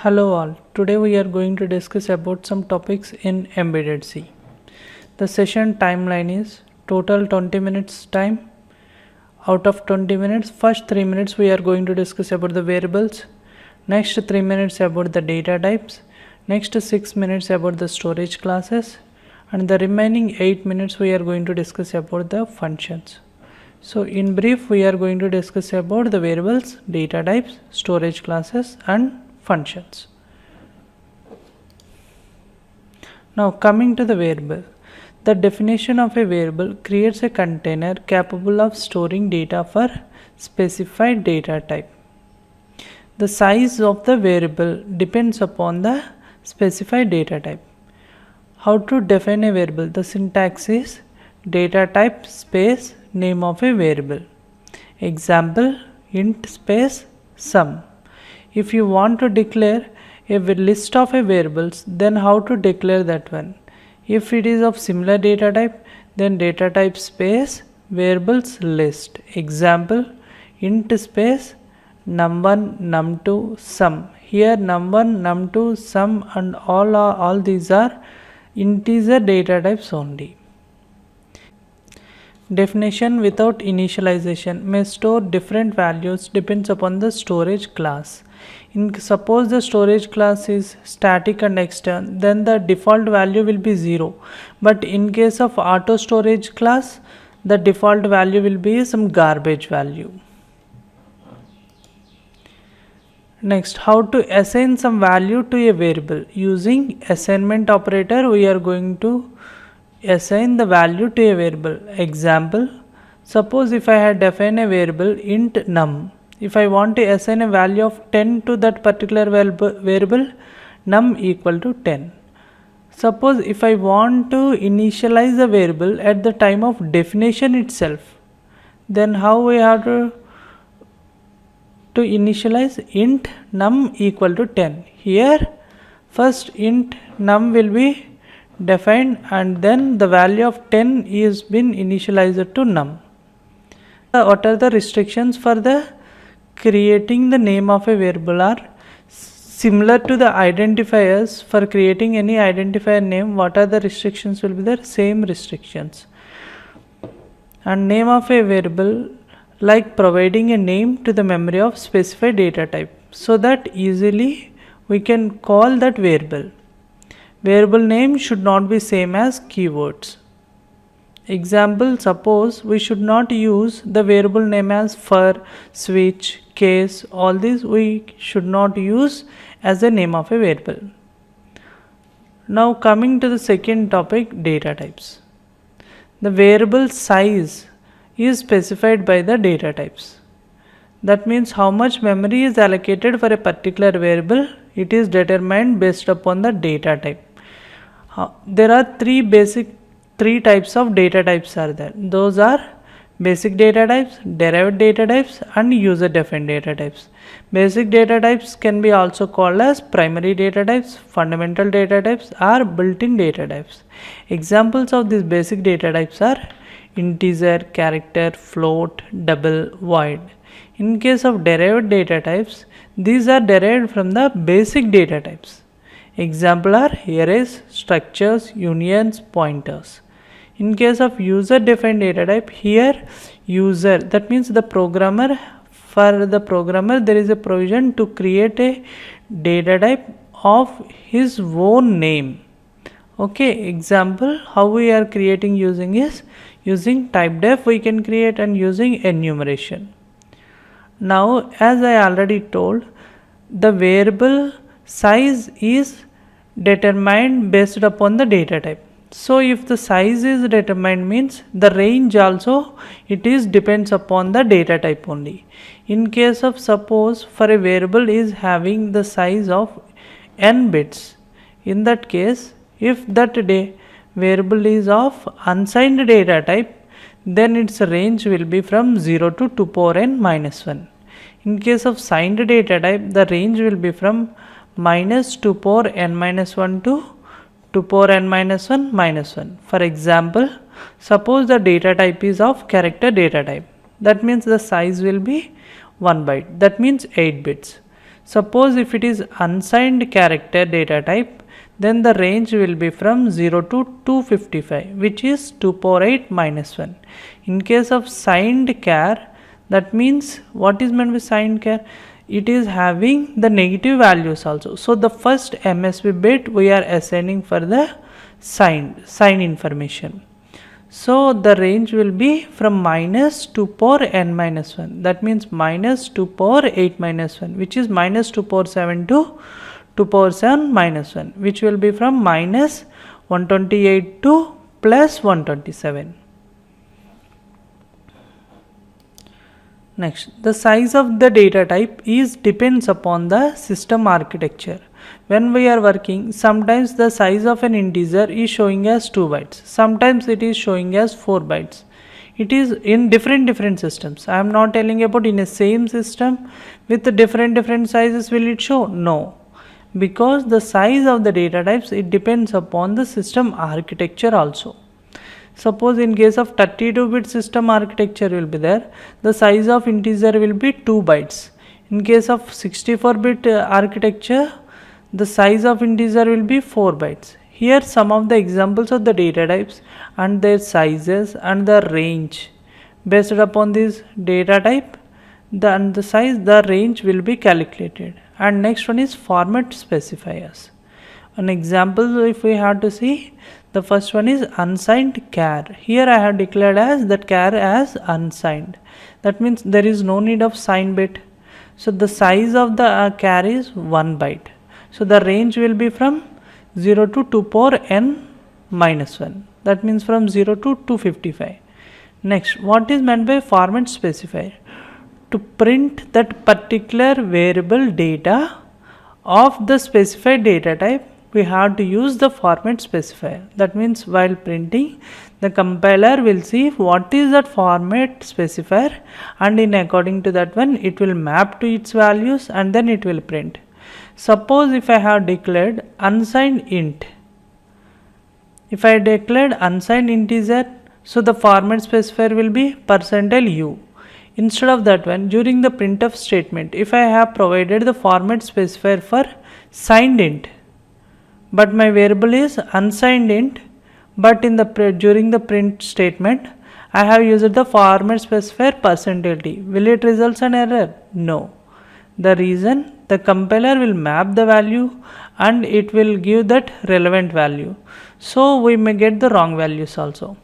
Hello all, today we are going to discuss about some topics in Embedded C. The session timeline is total 20 minutes time. Out of 20 minutes, first 3 minutes we are going to discuss about the variables, next 3 minutes about the data types, next 6 minutes about the storage classes, and the remaining 8 minutes we are going to discuss about the functions. So in brief, we are going to discuss about the variables, data types, storage classes and functions. Now coming to the variable. The definition of a variable creates a container capable of storing data for specified data type. The size of the variable depends upon the specified data type. How to define a variable? The syntax is data type space name of a variable. Example, int space sum. If you want to declare a list of a variables, then how to declare that one? If it is of similar data type, then data type space variables list. Example, int space num1 num2 sum. Here num1 num2 sum and all these are integer data types only. Definition without initialization may store different values depends upon the storage class. Suppose the storage class is static and extern, then the default value will be 0. But in case of auto storage class, the default value will be some garbage value. Next, how to assign some value to a variable. Using assignment operator, we are going to assign the value to a variable. Example, suppose if I had defined a variable int num. If I want to assign a value of 10 to that particular variable, num equal to 10. Suppose if I want to initialize the variable at the time of definition itself, then how we have to initialize int num equal to 10. Here first int num will be defined and then the value of 10 is been initialized to num. What are the restrictions for the creating the name of a variable are similar to the identifiers. For creating any identifier name, what are the restrictions will be there? Same restrictions. And name of a variable like providing a name to the memory of specified data type so that easily we can call that variable. Variable name should not be same as keywords. Example, suppose we should not use the variable name as for, switch, case, all these we should not use as a name of a variable. Now coming to the second topic, data types. The variable size is specified by the data types. That means how much memory is allocated for a particular variable, it is determined based upon the data type. There are three types of data types are there. Those are basic data types, derived data types and user defined data types. Basic data types can be also called as primary data types, fundamental data types or built-in data types. Examples of these basic data types are integer, character, float, double, void. In case of derived data types, these are derived from the basic data types. Example are arrays, structures, unions, pointers. In case of user defined data type, here user, that means the programmer, for the programmer there is a provision to create a data type of his own name. Okay, example how we are creating using is using typedef we can create and using enumeration. Now as I already told, the variable size is determined based upon the data type. So if the size is determined means the range also it is depends upon the data type only. In case of suppose for a variable is having the size of n bits, in that case if that variable is of unsigned data type, then its range will be from 0 to 2 power n minus 1. In case of signed data type, the range will be from minus 2 power n minus 1 to 2 power n minus 1 minus 1. For example, suppose the data type is of character data type. That means the size will be 1 byte. That means 8 bits. Suppose if it is unsigned character data type, then the range will be from 0 to 255, which is 2 power 8 minus 1. In case of signed char, that means what is meant by signed char? It is having the negative values also. So the first MSB bit we are assigning for the sign information. So the range will be from minus 2 power n minus 1. That means minus 2 power 8 minus 1, which is minus 2 power 7 to 2 power 7 minus 1, which will be from minus 128 to plus 127. Next, the size of the data type depends upon the system architecture. When we are working, sometimes the size of an integer is showing as 2 bytes. Sometimes it is showing as 4 bytes. It is in different systems. I am not telling about in a same system with different sizes will it show? No. Because the size of the data types, it depends upon the system architecture also. Suppose in case of 32-bit system architecture will be there, the size of integer will be 2 bytes. In case of 64-bit architecture, the size of integer will be 4 bytes. Here some of the examples of the data types and their sizes and the range. Based upon this data type, the size, the range will be calculated. And next one is format specifiers. An example if we have to see, the first one is unsigned char. Here I have declared as that char as unsigned. That means there is no need of sign bit. So the size of the char is 1 byte. So the range will be from 0 to 2 power n minus 1. That means from 0 to 255. Next, what is meant by format specifier? To print that particular variable data of the specified data type, we have to use the format specifier. That means while printing, the compiler will see what is that format specifier, and in according to that one it will map to its values and then it will print. Suppose if I have declared unsigned int, if I declared unsigned integer, so the format specifier will be %u. Instead of that one, during the printf statement, if I have provided the format specifier for signed int, but my variable is unsigned int, but in the during the print statement I have used the format specifier %t. Will it result an error? No. The reason, the compiler will map the value and it will give that relevant value. So we may get the wrong values also.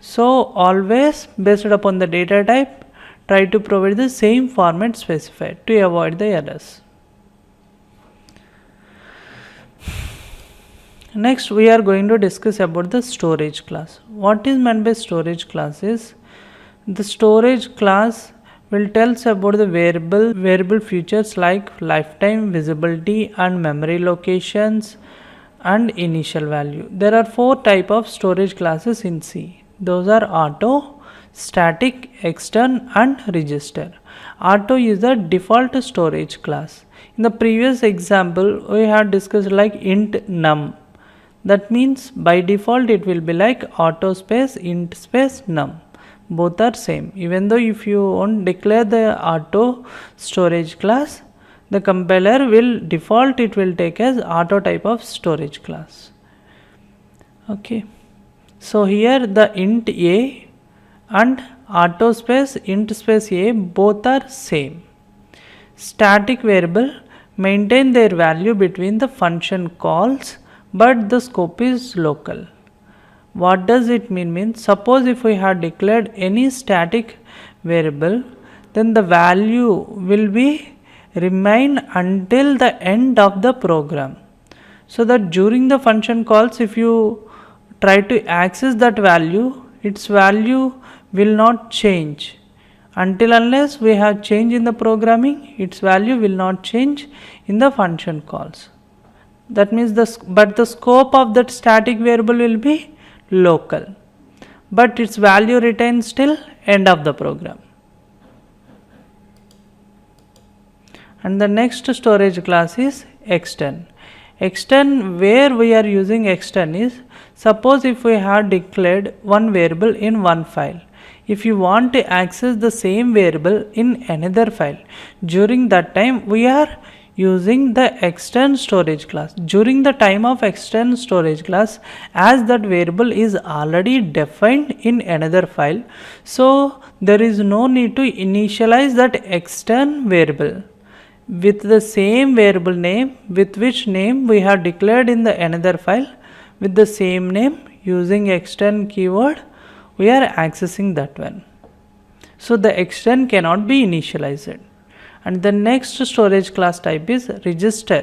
So always based upon the data type, try to provide the same format specifier to avoid the errors. Next we are going to discuss about the storage class. What is meant by storage class is, the storage class will tell us about the variable features like lifetime, visibility and memory locations and initial value. There are 4 types of storage classes in C. Those are auto, static, extern and register. Auto is the default storage class. In the previous example we had discussed like int num. That means by default it will be like auto space int space num. Both are same. Even though if you won't declare the auto storage class, the compiler will default it will take as auto type of storage class. Okay. So here the int a and auto space int space a both are same. Static variable maintain their value between the function calls, but the scope is local. What does it mean? Means suppose if we have declared any static variable, then the value will be remain until the end of the program. So that during the function calls, if you try to access that value, its value will not change. Until unless we have change in the programming, its value will not change in the function calls. That means but the scope of that static variable will be local, but its value retains till end of the program. And the next storage class is extern. Extern, where we are using extern is, suppose if we have declared one variable in one file, if you want to access the same variable in another file, during that time we are using the extend storage class. During the time of extend storage class, as that variable is already defined in another file, so there is no need to initialize that extend variable with the same variable name with which name we have declared in the another file. With the same name, using extend keyword, we are accessing that one. So the extend cannot be initialized. And the next storage class type is register.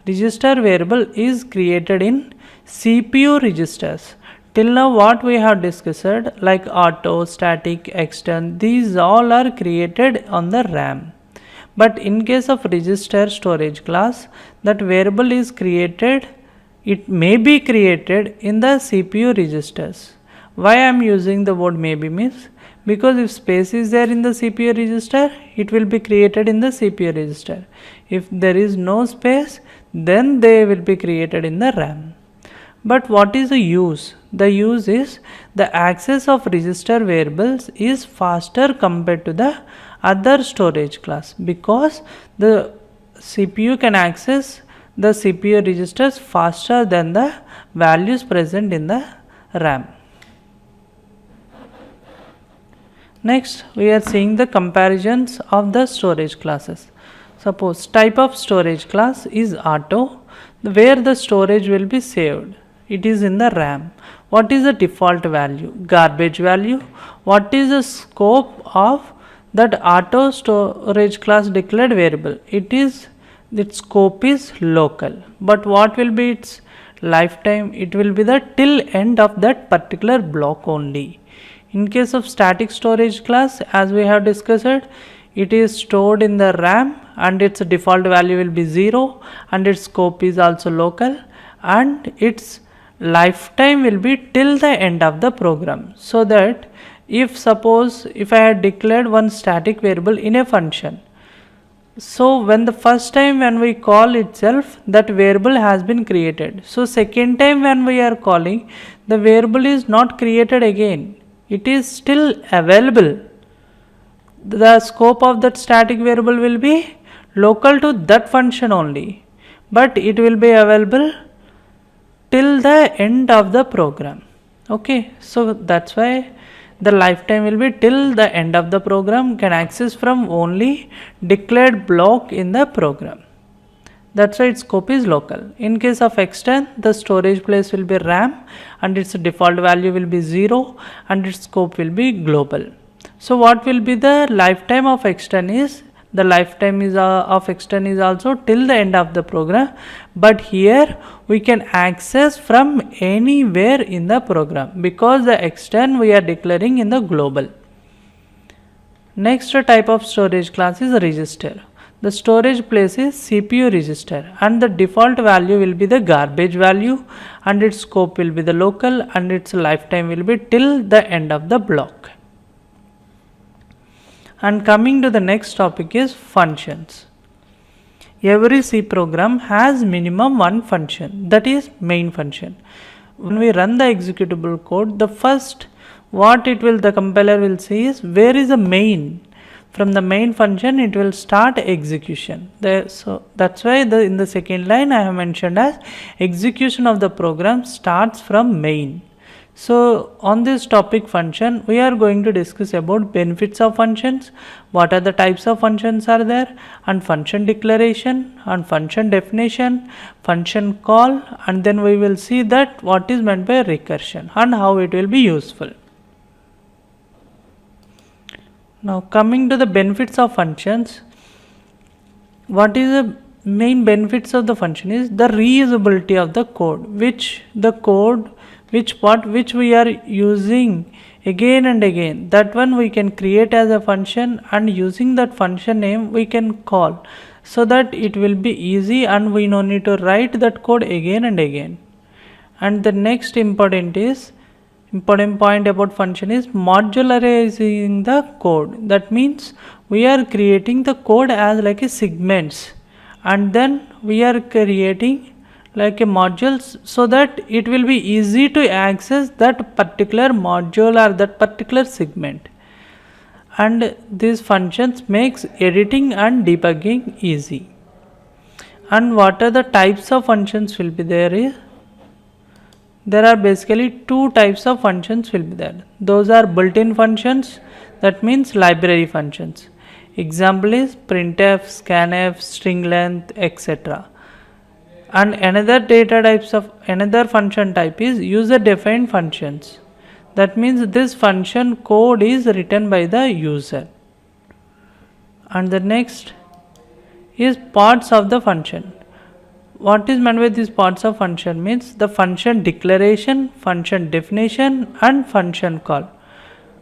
Register variable is created in CPU registers. Till now what we have discussed, like auto, static, extend, these all are created on the RAM. But in case of register storage class, that variable is created, it may be created in the CPU registers. Why I am using the word maybe means, because if space is there in the CPU register, it will be created in the CPU register. If there is no space, then they will be created in the RAM. But what is the use? The use is the access of register variables is faster compared to the other storage class, because the CPU can access the CPU registers faster than the values present in the RAM. Next, we are seeing the comparisons of the storage classes. Suppose type of storage class is auto, where the storage will be saved. It is in the RAM. What is the default value? Garbage value. What is the scope of that auto storage class declared variable? Its scope is local. But what will be its lifetime? It will be the till end of that particular block only. In case of static storage class, as we have discussed, it is stored in the RAM and its default value will be 0 and its scope is also local and its lifetime will be till the end of the program. So that if suppose if I had declared one static variable in a function, so when the first time when we call itself, that variable has been created. So second time when we are calling, the variable is not created again. It is still available. The scope of that static variable will be local to that function only, but it will be available till the end of the program. Okay, so that's why the lifetime will be till the end of the program, can access from only declared block in the program. That's why its scope is local. In case of extend, the storage place will be RAM and its default value will be 0 and its scope will be global. So what will be the lifetime of extend is, the lifetime is of extend is also till the end of the program, but here we can access from anywhere in the program because the extend we are declaring in the global. Next type of storage class is register. The storage place is CPU register and the default value will be the garbage value and its scope will be the local and its lifetime will be till the end of the block. And coming to the next topic is functions. Every C program has minimum one function, that is main function. When we run the executable code, the first what the compiler will see is where is the main. From the main function it will start execution. So that's why in the second line I have mentioned as execution of the program starts from main. So on this topic function, we are going to discuss about benefits of functions, what are the types of functions are there, and function declaration and function definition, function call, and then we will see that what is meant by recursion and how it will be useful. Now coming to the benefits of functions, what is the main benefits of the function is the reusability of the code, which we are using again and again, that one we can create as a function and using that function name we can call, so that it will be easy and we no need to write that code again and again. And the next important point about function is modularizing the code. That means we are creating the code as like a segments and then we are creating like a modules so that it will be easy to access that particular module or that particular segment. And these functions makes editing and debugging easy. And what are the types of functions will be there? There are basically two types of functions will be there. Those are built-in functions, that means library functions. Example is printf, scanf, string length, etc. And another function type is user defined functions. That means this function code is written by the user. And the next is parts of the function. What is meant by these parts of function means the function declaration, function definition and function call.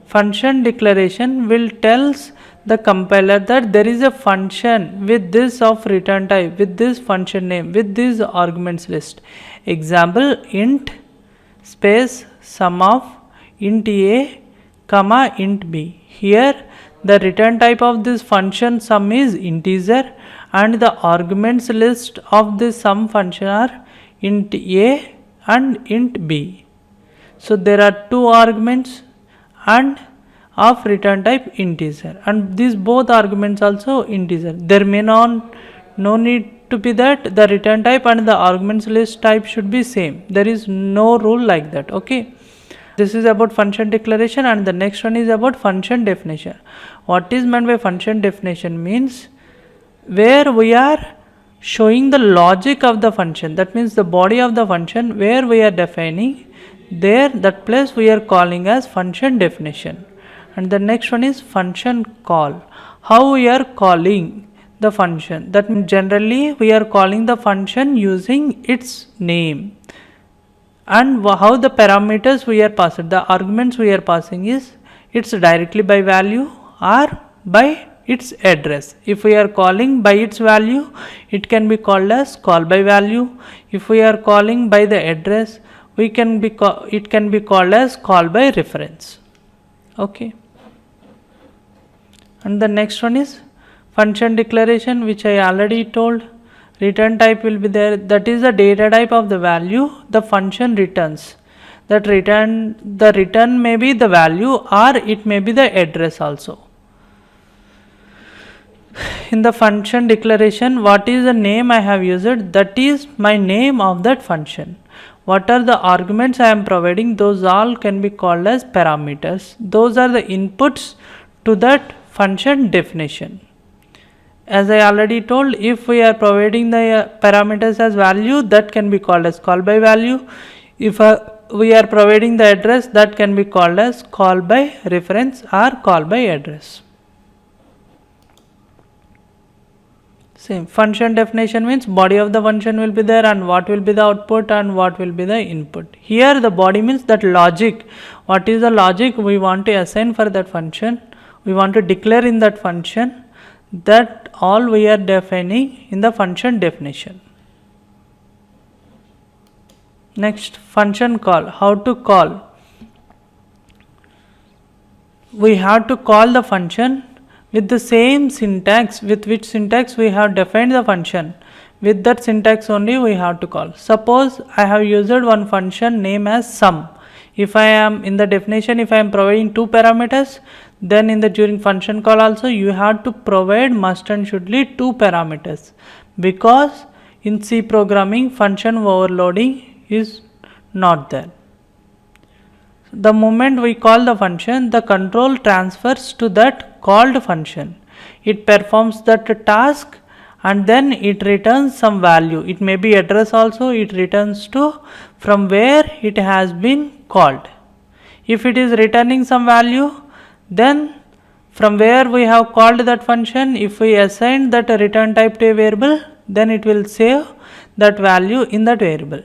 Function declaration will tells the compiler that there is a function with this of return type, with this function name, with this arguments list. Example, int space sum of int a comma int b. Here the return type of this function sum is integer and the arguments list of the sum function are int a and int b. So there are two arguments and of return type integer, and these both arguments also integer. There may no need to be that the return type and the arguments list type should be same. There is no rule like that. Okay, this is about function declaration, and the next one is about function definition. What is meant by function definition means where we are showing the logic of the function, that means the body of the function where we are defining, there that place we are calling as function definition. And the next one is function call, how we are calling the function. That means generally we are calling the function using its name, and how the parameters we are passing, the arguments we are passing is it's directly by value or by its address. If we are calling by its value, it can be called as call by value. If we are calling by the address, it can be called as call by reference. Okay, and the next one is function declaration, which I already told. Return type will be there, that is the data type of the value the function returns. The return may be the value or it may be the address also. In the function declaration, what is the name I have used, that is my name of that function. What are the arguments I am providing, those all can be called as parameters. Those are the inputs to that function definition. As I already told, if we are providing the parameters as value, that can be called as call by value. If we are providing the address, that can be called as call by reference or call by address. Same. Function definition means body of the function will be there and what will be the output and what will be the input. Here the body means that logic. What is the logic we want to assign for that function? We want to declare in that function. That all we are defining in the function definition. Next, function call. How to call? We have to call the function with the same syntax, with which syntax we have defined the function. With that syntax only we have to call. Suppose I have used one function name as sum. If I am in the definition, if I am providing two parameters, then in the during function call also you have to provide must and shouldly two parameters, because in C programming function overloading is not there. The moment we call the function, the control transfers to that called function. It performs that task and then it returns some value. It may be address also, it returns to from where it has been called. If it is returning some value, then from where we have called that function, if we assign that return type to a variable, then it will save that value in that variable.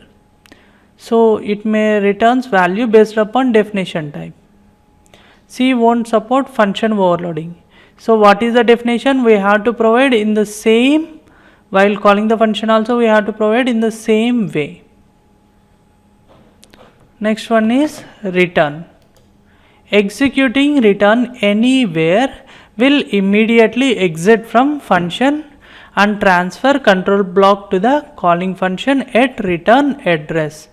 So it may returns value based upon definition type. C won't support function overloading. So what is the definition? We have to provide in the same, while calling the function also we have to provide in the same way. Next one is return. Executing return anywhere will immediately exit from function and transfer control block to the calling function at return address.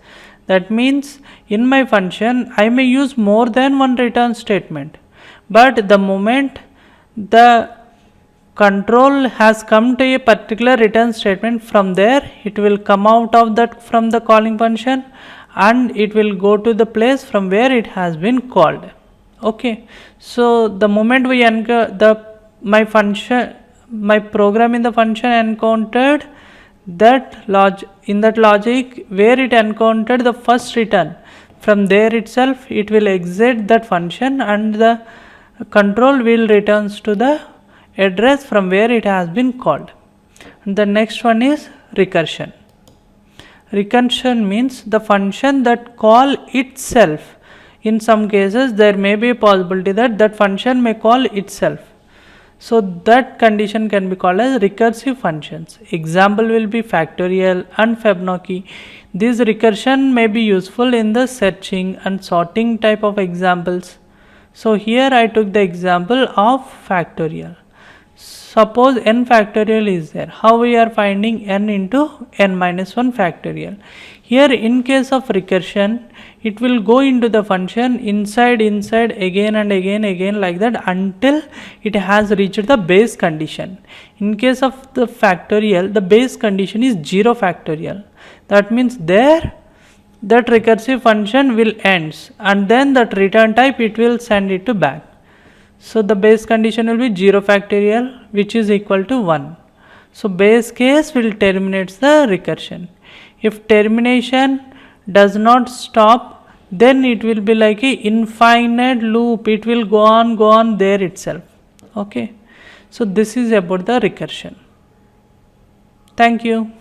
That means in my function I may use more than one return statement, but the moment the control has come to a particular return statement. From there it will come out of that from the calling function and it will go to the place from where it has been called. Okay, so the moment we my program in the function encountered that logic where it encountered the first return, from there itself it will exit that function and the control will returns to the address from where it has been called. And the next one is recursion. Recursion means the function that call itself. In some cases there may be a possibility that that function may call itself. So that condition can be called as recursive functions. Example will be factorial and Fibonacci. This recursion may be useful in the searching and sorting type of examples. So here I took the example of factorial. Suppose n factorial is there. How we are finding n into n minus 1 factorial? Here in case of recursion, it will go into the function inside again and again like that until it has reached the base condition. In case of the factorial, the base condition is 0 factorial. That means there that recursive function will ends and then that return type it will send it to back. So the base condition will be 0 factorial which is equal to 1. So base case will terminate the recursion. If termination does not stop, then it will be like a infinite loop. It will go on there itself. Okay. So this is about the recursion. Thank you.